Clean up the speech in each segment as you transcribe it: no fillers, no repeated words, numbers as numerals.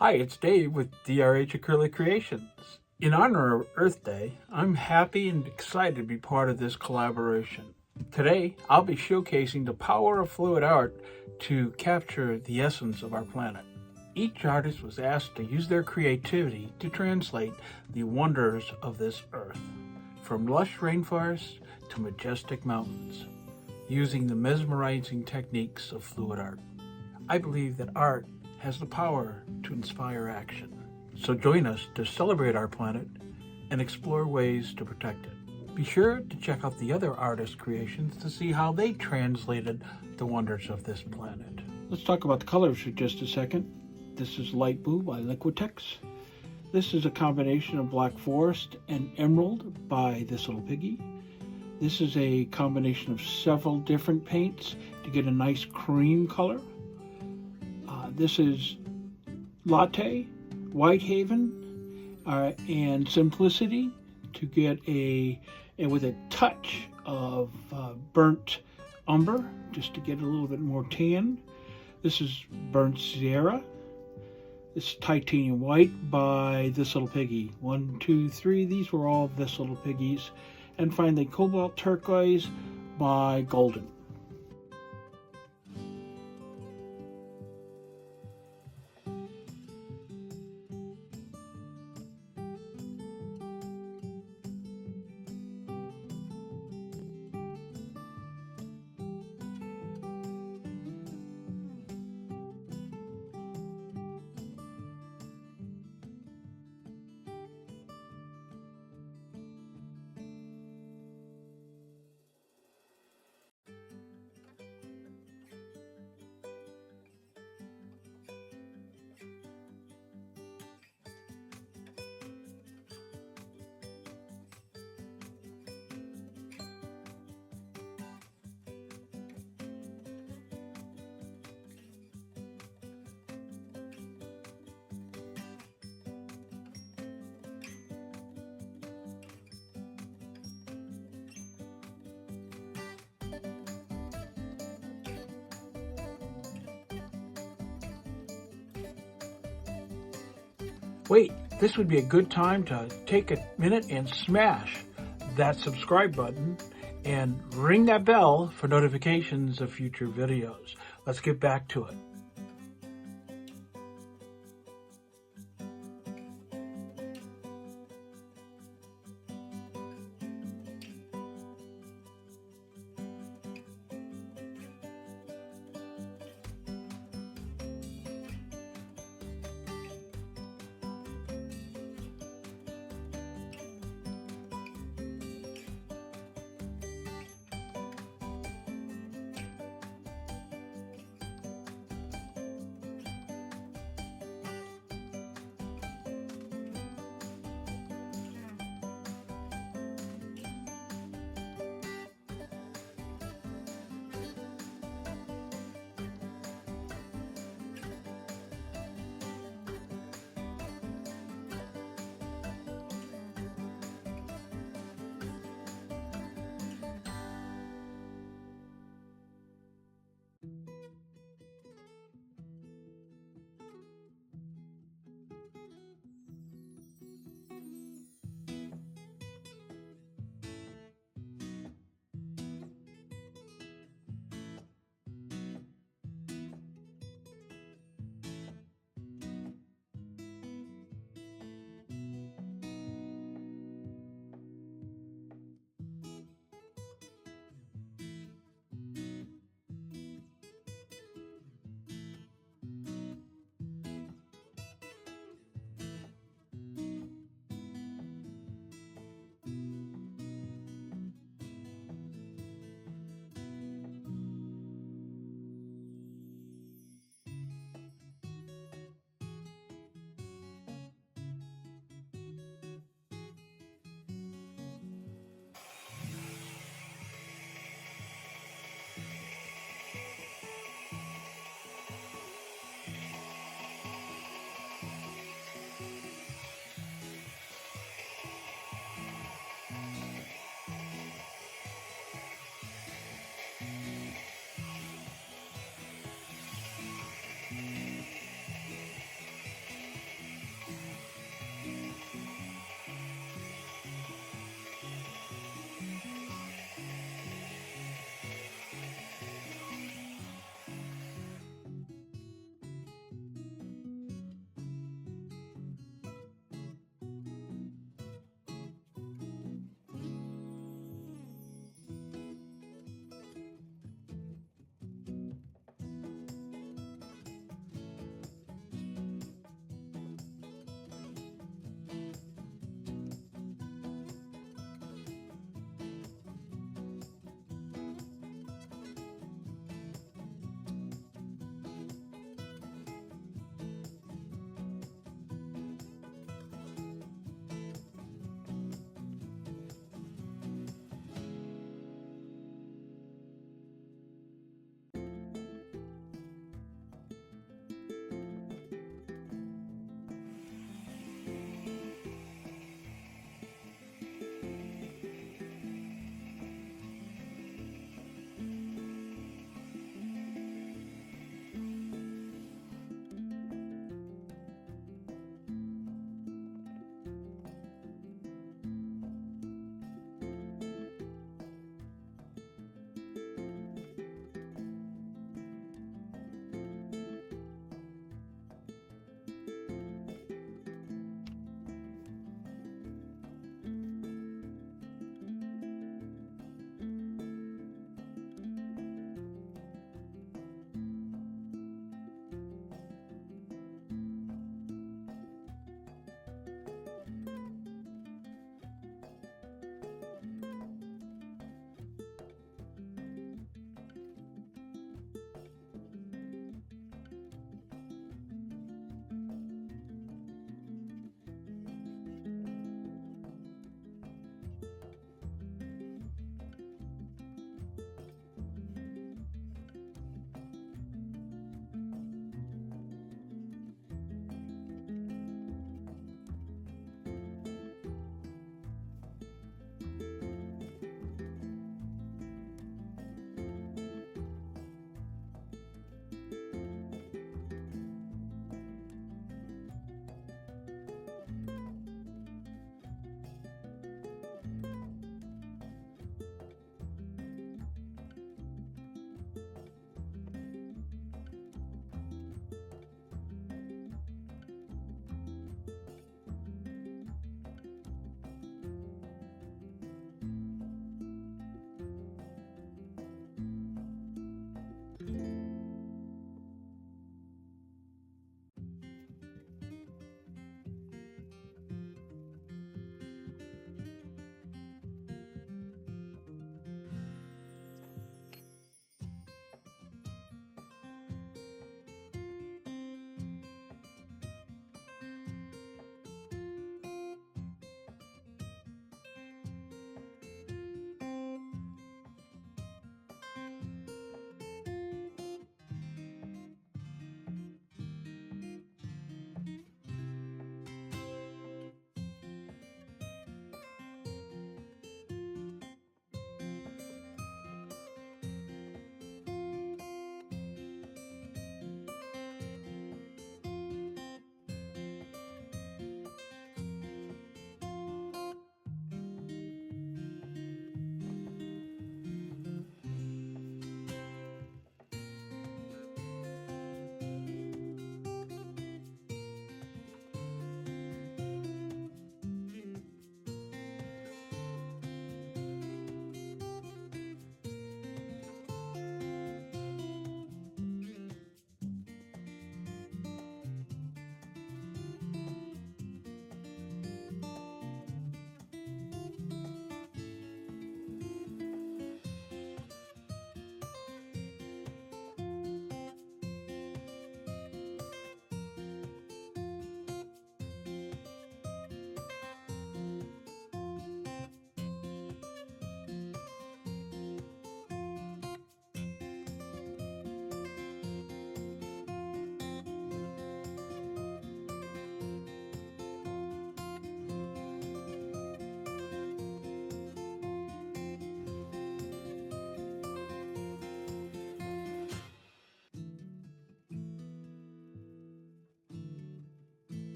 Hi, it's Dave with DRH Acrylic Creations. In honor of Earth Day, I'm happy and excited to be part of this collaboration. Today, I'll be showcasing the power of fluid art to capture the essence of our planet. Each artist was asked to use their creativity to translate the wonders of this Earth, from lush rainforests to majestic mountains, using the mesmerizing techniques of fluid art. I believe that art has the power to inspire action. So join us to celebrate our planet and explore ways to protect it. Be sure to check out the other artist creations to see how they translated the wonders of this planet. Let's talk about the colors for just a second. This is Light Blue by Liquitex. This is a combination of Black Forest and Emerald by This Little Piggy. This is a combination of several different paints to get a nice cream color. This is Latte, Whitehaven, and Simplicity to get with a touch of burnt umber, just to get a little bit more tan. This is Burnt Sierra. This is Titanium White by This Little Piggy. 1, 2, 3, these were all This Little Piggies. And finally, Cobalt Turquoise by Golden. Wait, this would be a good time to take a minute and smash that subscribe button and ring that bell for notifications of future videos. Let's get back to it.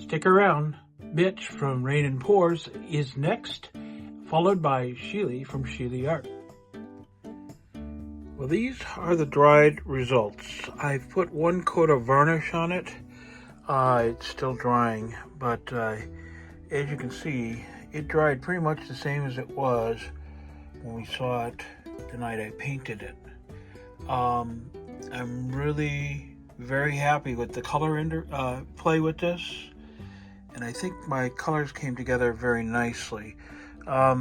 Stick around. Mitch from Rain and Pours is next, followed by Sheely from Sheely Art. Well, these are the dried results. I've put one coat of varnish on it. It's still drying, but as you can see, it dried pretty much the same as it was when we saw it the night I painted it. I'm really very happy with the color play with this, and I think my colors came together very nicely. I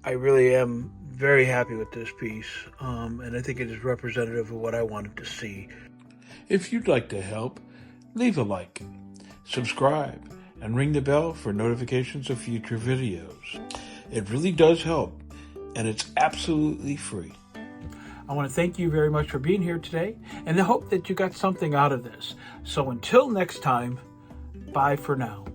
really am very happy with this piece, and I think it is representative of what I wanted to see. If you'd like to help, leave a like, subscribe, and ring the bell for notifications of future videos. It really does help, and it's absolutely free. I want to thank you very much for being here today, and I hope that you got something out of this. So until next time, bye for now.